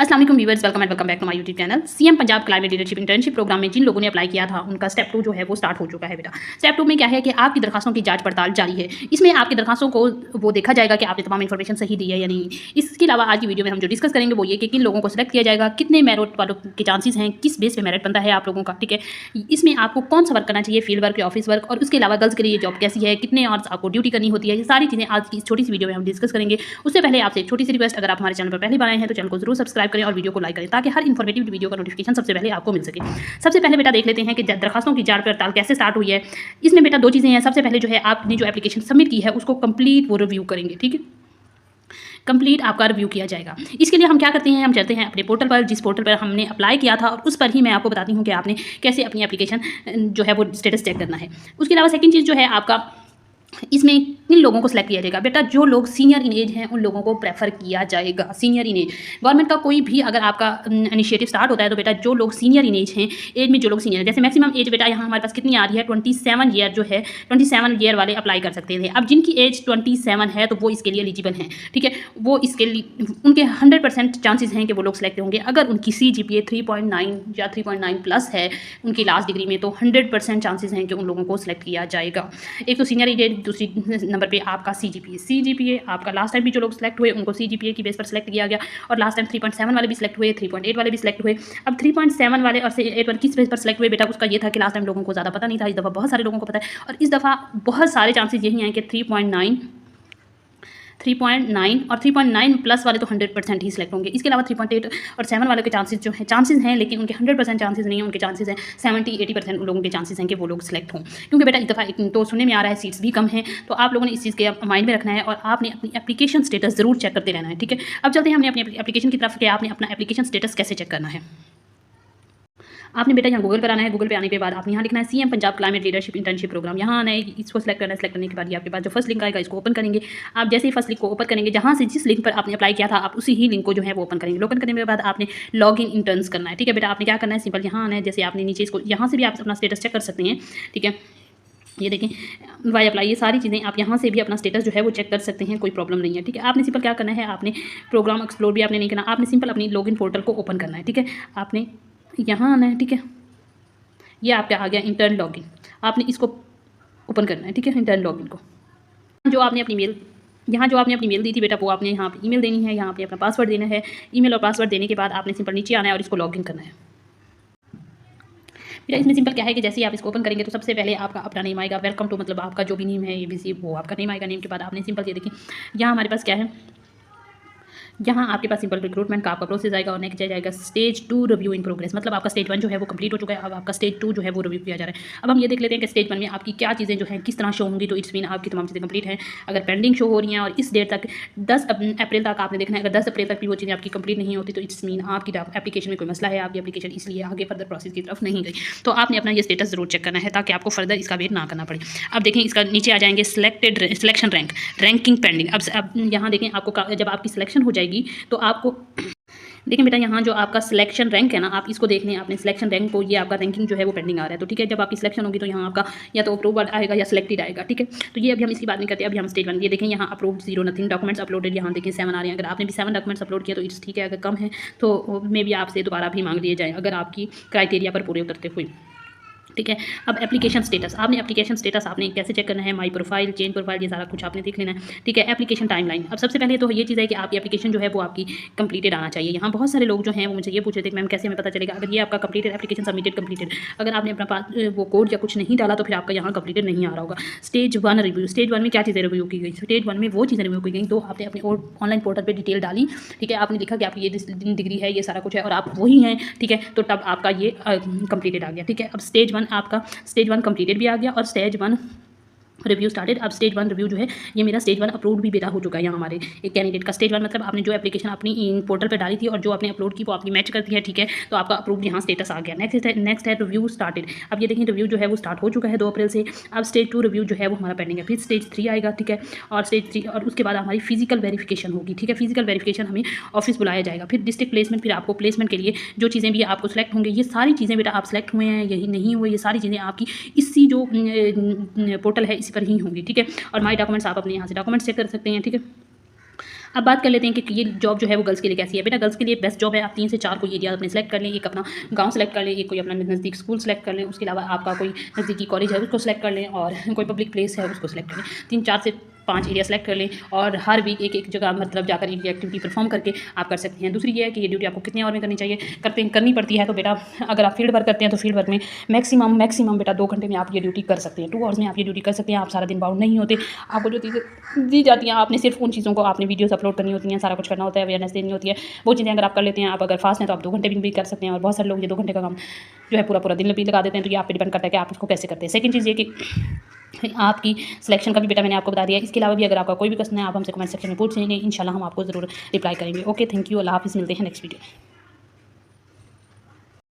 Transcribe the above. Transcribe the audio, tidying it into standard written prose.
अस्सलाम वालेकुम viewers, welcome back to my YouTube channel. CM Punjab climate leadership internship program में जिन लोगों ने अप्लाई किया था उनका स्टेप 2 जो है वो स्टार्ट हो चुका है बेटा। स्टेप 2 में क्या है कि आपकी दरखास्तों की जांच पड़ताल जारी है। इसमें आपकी दरखास्तों को वो देखा जाएगा कि आपने तमाम इन्फॉर्मेशन सही दी है या नहीं। इसके अलावा आज की वीडियो में हम जो डिस्कस करेंगे वो ये कि किन लोगों को सिलेक्ट किया जाएगा, कितने मेरिट वालों के चांसेस हैं, किस बेस पे मेरिट बनता है आप लोगों का, ठीक है। इसमें आपको कौन सा वर्क करना चाहिए, फील्ड वर्क या ऑफिस वर्क, और उसके अलावा गर्ल्स के लिए जॉब कैसी है, कितने आवर्स आपको ड्यूटी करनी होती है, ये सारी चीज़ें आज की इस छोटी सी वीडियो में हम डिस्कस करेंगे। उससे पहले आपसे एक छोटी सी रिक्वेस्ट, अगर आप हमारे चैनल पर पहली बार आए हैं तो चैनल को जरूर सब्सक्राइब करें और वीडियो को लाइक करें ताकि हर इन्फॉर्मेटिव वीडियो का नोटिफिकेशन सबसे पहले आपको मिल सके। सबसे पहले बेटा देख लेते हैं कि दरखास्तों की जांच पड़ताल कैसे स्टार्ट हुई है। इसमें बेटा दो चीज़ें हैं। सबसे पहले जो है आपने जो एप्लीकेशन सबमिट की है उसको कंप्लीट वो रिव्यू करेंगे, ठीक है। कंप्लीट आपका रिव्यू किया जाएगा। इसके लिए हम क्या करते हैं, हम चलते हैं अपने पोर्टल पर, जिस पोर्टल पर हमने अप्लाई किया था, और उस पर ही मैं आपको बताती हूँ कि आपने कैसे अपनी एप्लीकेशन जो है वो स्टेटस चेक करना है। उसके अलावा सेकंड चीज़ जो है आपका, इसमें किन लोगों को सिलेक्ट किया जाएगा। बेटा जो लोग सीनियर इन एज हैं उन लोगों को प्रेफर किया जाएगा। सीनियर इन एज गवर्नमेंट का कोई भी अगर आपका इनिशिएटिव स्टार्ट होता है तो बेटा जो लोग सीनियर इन एज हैं, एज में जो लोग सीनियर हैं, जैसे मैक्सिमम एज बेटा यहाँ हमारे पास कितनी आ रही है, 27 ईयर जो है, 27 ईयर वाले अप्लाई कर सकते थे। अब जिनकी एज 27 है तो वो इसके लिए एलिजिबल हैं, ठीक है। वो इसके लिए उनके 100% चांसेस हैं कि वो लोग सिलेक्ट होंगे। अगर उनकी CGPA 3.9 या 3.9 प्लस है उनकी लास्ट डिग्री में, तो 100% चांसेस हैं कि उन लोगों को सिलेक्ट किया जाएगा। एक तो सीनियर एज, दूसरी नंबर पे आपका CGPA आपका लास्ट टाइम भी जो लोग सिलेक्ट हुए उनको CGPA की बेस पर सिलेक्ट किया गया, और लास्ट टाइम 3.7 वाले भी सिलेक्ट हुए, 3.8 वाले भी सिलेक्ट हुए। अब 3.7 वाले और 8 वाले किस बेस पर सिलेक्ट हुए बेटा, उसका ये था कि लास्ट टाइम लोगों को ज़्यादा पता नहीं था, इस दफ़ा बहुत सारे लोगों को पता है, और इस दफ़ा बहुत सारे चांसेस यही हैं कि 3.9 और 3.9 प्लस वाले तो 100% ही सिलेक्ट होंगे। इसके अलावा 3.8 और 7 वाले के चांसेस हैं, लेकिन उनके 100% चांसेस नहीं है, उनके चांसेस हैं 70-80% उन लोगों के चांसेस हैं कि वो लोग सिलेक्ट हों। क्योंकि बेटा इस दफ़ा तो सुनने में आ रहा है सीट्स भी कम हैं, तो आप लोगों ने इस चीज़ के माइंड में रखना है और आपने अपनी एप्लीकेशन स्टेटस ज़रूर चेक करते रहना है, ठीक है। अब चलते हैं हमने अपनी एप्लीकेशन की तरफ कि आपने अपना एप्लीकेशन स्टेटस कैसे चेक करना है। आपने बेटा यहाँ गूगल पर आना है। गूगल पे आने के बाद आपने यहाँ लिखना है CM Punjab climate leadership internship program. यहाँ आना है, इसको सेलेक्ट करना है। सेलेक्ट करने के बाद ये आपके पास जो फर्स्ट लिंक आएगा इसको ओपन करेंगे। आप जैसे ही फर्स्ट लिंक को ओपन करेंगे, जहाँ से जिस लिंक पर आपने अप्लाई किया था आप उसी ही लिंक को जो है वो ओपन करेंगे। ओपन करने के बाद आपने लॉग इन इंटर्न्स करना है, ठीक है बेटा। आपने क्या करना है, सिंपल यहाँ आना है। जैसे आपने नीचे इसको, यहाँ से भी आप अपना स्टेटस चेक कर सकते हैं, ठीक है। ये देखें वाई अप्लाई, ये सारी चीज़ें आप यहाँ से भी अपना स्टेटस जो है वो चेक कर सकते हैं, कोई प्रॉब्लम नहीं है, ठीक है। आपने सिंपल क्या करना है, आपने प्रोग्राम एक्सप्लोर भी आपने नहीं करना, आपने सिंपल अपनी लॉगिन पोर्टल को ओपन करना है, ठीक है। आपने यहाँ आना है, ठीक है। ये आपका आ गया इंटर्न लॉगिन, आपने इसको ओपन करना है, ठीक है। इंटर्न लॉगिन को जो आपने अपनी मेल, यहाँ जो आपने अपनी मेल दी थी बेटा वो आपने यहाँ पे ईमेल देनी है, यहाँ पे अपना पासवर्ड देना है। ईमेल और पासवर्ड देने के बाद आपने सिंपल नीचे आना है और इसको लॉगिन करना है। बेटा इसमें सिंपल क्या है कि जैसे ही आप इसको ओपन करेंगे तो सबसे पहले आपका अपना नेम आएगा। वेलकम टू मतलब आपका जो भी नेम है ABC वो आपका नेम आएगा। नेम के बाद आपने सिंपल ये देखिए यहाँ हमारे पास क्या है, यहाँ आपके पास सिंपल रिक्रूटमेंट का आपका प्रोसेस आएगा और नेक्स्ट जाएगा स्टेज 2 रिव्यू इन प्रोग्रेस। मतलब आपका स्टेज 1 जो है वो कंप्लीट हो चुका है, अब आपका स्टेज 2 जो है वो रिव्यू किया जा रहा है। अब हम ये देख लेते हैं कि स्टेज 1 में आपकी क्या चीज़ें जो हैं किस तरह शो होंगी। तो इट्स मीन आपकी तमाम चीज़ें कंप्लीट हैं। अगर पेंडिंग शो हो रही हैं और इस डेट तक 10 अप्रैल तक आपने देखना है, अगर 10 अप्रैल तक भी वो चीज़ें आपकी कंप्लीट नहीं होती तो इट्स मीन आपकी एप्लीकेशन में कोई मसला है, आपकी एप्लीकेशन इसलिए आगे फर्दर प्रोसेस की तरफ नहीं गई। तो आपने अपना ये स्टेटस जरूर चेक करना है ताकि आपको फर्दर इसका वेट ना करना पड़े। अब देखें इसका नीचे आ जाएंगे सिलेक्शन रैंकिंग पेंडिंग। अब यहाँ देखें आपको जब आपकी सिलेक्शन हो जाएगी तो आपको देखें बेटा यहाँ जो आपका सिलेक्शन रैंक है ना, आप इसको देख लें अपने सिलेक्शन रैंक को, ये आपका रैंकिंग जो है वो पेंडिंग आ रहा है। तो ठीक है, जब आपकी सिलेक्शन होगी तो यहाँ आपका या तो अप्रूवल आएगा या सिलेक्टेड आएगा, ठीक है। तो ये अभी हम इसकी बात नहीं करते, अभी हम स्टेज 1 ये देखें यहाँ अप्रूव्ड 0 नथिंग डॉक्यूमेंट्स अपलोडेड, यहाँ देखें 7 आ रहे हैं। अगर आपने भी 7 डॉक्यूमेंट्स अपलोड किया तो इट्स ठीक है, अगर कम है तो मे भी आपसे दोबारा भी मांग लिए जाए अगर आपकी क्राइटेरिया पर पूरे उतरते हुए, ठीक है। अब एप्लीकेशन स्टेटस, आपने एप्लीकेशन स्टेटस आपने कैसे चेक करना है, माई प्रोफाइल, चेंज प्रोफाइल, ये सारा कुछ आपने देख लेना है, ठीक है। एप्लीकेशन टाइमलाइन, अब सबसे पहले तो ये चीज़ है कि आपकी एप्लीकेशन जो है वो आपकी कंप्लीटेड आना चाहिए। यहाँ बहुत सारे लोग जो हैं वो मुझे ये पूछ रहे थे कि मैम कैसे हमें पता चलेगा अगर ये आपका कंप्लीटेड एप्लीकेशन कंप्लीटेड, अगर आपने अपना वो कोड या कुछ नहीं डाला तो फिर आपका यहाँ कंप्लीटेड नहीं आ रहा होगा। स्टेज 1 रिव्यू, स्टेज 1 में क्या चीज़ें रिव्यू की गई, स्टेज 1 में वो चीज़ें रिव्यू की गई तो आपने अपने ऑनलाइन पोर्टल पर डिटेल डाली, ठीक है। आपने लिखा कि आपकी ये डिग्री है, ये सारा कुछ है और आप वही हैं, ठीक है। तो तब आपका ये कंप्लीटेड आ गया, ठीक है। अब स्टेज 1 आपका स्टेज 1 कंप्लीटेड भी आ गया और स्टेज 1 रिव्यू स्टार्टेड। अब स्टेज 1 रिव्यू जो है ये मेरा स्टेज 1 अपलोड भी बेटा हो चुका है। यहाँ हमारे एक कैंडिडेट का स्टेज 1 मतलब आपने जो एप्लीकेशन अपनी इन पोर्टल पर डाली थी और जो आपने अपलोड की वो आपकी मैच करती है, ठीक है। तो आपका अप्रूव्ड यहाँ स्टेटस आ गया। नेक्स्ट है रिव्यू स्टार्टेड। अब ये देखिए रिव्यू जो है वो स्टार्ट हो चुका है 2 अप्रैल से। अब स्टेज 2 रिव्यू जो है वो हमारा पेंडिंग है। फिर स्टेज 3 आएगा, ठीक है। और स्टेज 3 और उसके बाद हमारी फिजिकल वेरिफिकेशन होगी, ठीक है। फिजिकल वेरिफिकेशन हमें ऑफिस बुलाया जाएगा। फिर डिस्ट्रिक्ट प्लेसमेंट, फिर आपको प्लेसमेंट के लिए जो चीज़ें भी आपको सेलेक्ट होंगे, ये सारी चीज़ें बेटा आप सेलेक्ट हुए हैं यही नहीं हुए, ये सारी चीज़ें आपकी इसी जो पोर्टल है इसी पर ही होंगी, ठीक है। और माई डॉक्यूमेंट्स आप अपने यहाँ से डॉक्यूमेंट्स चेक कर सकते हैं, ठीक है। अब बात कर लेते हैं कि ये जॉब जो है वो गर्ल्स के लिए कैसी है। बेटा गर्ल्स के लिए बेस्ट जॉब है। आप 3 से 4 कोई एरिया अपने सेलेक्ट कर लें। एक अपना गांव सेलेक्ट कर लें, एक कोई अपना नज़दीक स्कूल सेलेक्ट कर लें, उसके अलावा आपका कोई नज़दीकी कॉलेज है उसको सेलेक्ट कर लें, और कोई पब्लिक प्लेस है उसको सेलेक्ट कर लें। 3-4 से 5 एरिया सेलेक्ट कर लें और हर वीक एक जगह मतलब जाकर ये एक्टिविटी परफॉर्म करके आप कर सकते हैं। दूसरी ये है कि ये ड्यूटी आपको कितने आवर में करनी चाहिए, करनी पड़ती है। तो बेटा अगर आप फील्ड वर्क करते हैं तो फील्ड वर्क में मैक्सिमम बेटा 2 घंटे में आप ये ड्यूटी कर सकते हैं। 2 आवर्स में आप ये ड्यूटी कर सकते हैं। आप सारा दिन बाउंड नहीं होते। आपको जो चीज़ें दी जाती हैं आपने सिर्फ उन चीज़ों को आपने वीडियोस अपलोड करनी होती हैं, सारा कुछ करना होता है, अवेयरनेस देनी होती है। वो चीज़ें अगर आप कर लेते हैं, आप अगर फास्ट हैं तो आप 2 घंटे में भी कर सकते हैं। और बहुत सारे लोग ये 2 घंटे का काम जो है पूरा दिन भी लगा देते हैं। तो ये आप पे डिपेंड करता है कि आप इसको कैसे करते हैं। सेकंड चीज़ ये कि आपकी सिलेक्शन का भी बेटा मैंने आपको बता दिया। इसके अलावा भी अगर आपका कोई भी क्वेश्चन है आप हमसे कमेंट सेक्शन में पूछ लेंगे। इंशाल्लाह हम आपको ज़रूर रिप्लाई करेंगे। Okay, thank you. अल्लाह हाफ़िज़। मिलते हैं नेक्स्ट वीडियो।